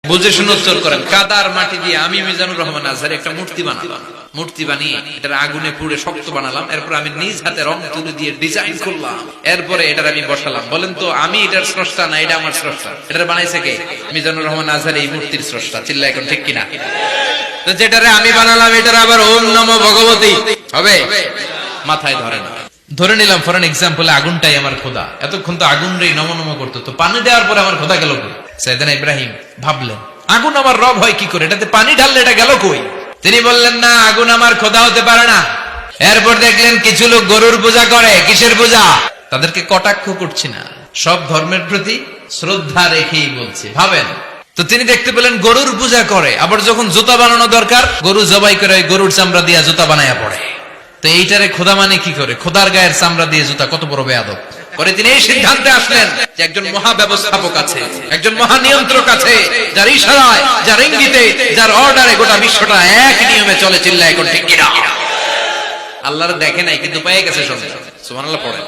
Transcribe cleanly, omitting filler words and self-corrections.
বুঝে শুনে উত্তর করেন। কাদার মাটি দিয়ে আমি মিজানুর রহমান আজহারি একটা মূর্তি বানালাম, মূর্তি বানিয়ে এটার আগুনে পুড়ে শক্ত বানালাম, এরপর আমি নিজ হাতে রং তুলি দিয়ে ডিজাইন করলাম, এরপরে এটার আমি বসালাম। বলেন তো আমি এটার স্রষ্টা না এটা আমার স্রষ্টা? এটার বানাইছে কে? মিজানুর রহমান আজহারি এই মূর্তির স্রষ্টা। চিল্লা এখন ঠিক কিনা? তো যেটারে আমি বানালাম এটার আবার ওম নমো ভগবতী হবে? মাথায় ধরে না। ধরে নিলাম ফর এন এক্সাম্পল আগুনটাই আমার খোদা, এতক্ষণ তো আগুন রে নম নম করতো, তো পানি দেওয়ার পরে আমার খোদা গেল কই? সাইয়েদনা ইব্রাহিম ভাবলেন আগুন আমার রব হয় কি করে, এটাতে পানি ঢাললে এটা গেল কই? তিনি বললেন না, আগুন আমার খোদা হতে পারে না। এরপর দেখলেন কিছু লোক গরুর পূজা করে। কিসের পূজা? তাদেরকে কটাক্ষ করছি না, সব ধর্মের প্রতি শ্রদ্ধা রেখেই বলছি। ভাবেন তো তিনি দেখতে পেলেন গরুর পূজা করে, আবার যখন জুতা বানানো দরকার গরু জবাই করে গরুর চামড়া দিয়ে জুতা বানায়া পড়ে। তো এইটারে খোদা মানে কি করে? খোদার গায়ের চামড়া দিয়ে জুতা, কত বড় বেয়াদব। পরে তিনি এই সিদ্ধান্তে আসলেন যে একজন মহা ব্যবস্থাপক আছে, একজন মহা নিয়ন্ত্রক আছে, যার ইশারায়, যার ইঙ্গিতে, যার অর্ডারে গোটা বিশ্বটা এক নিয়মে চলে। চিল্লা এখন ঠিক কিনা? আল্লাহর দেখে নাই কিন্তু পেয়ে গেছে সব। সুবহানাল্লাহ পড়ে।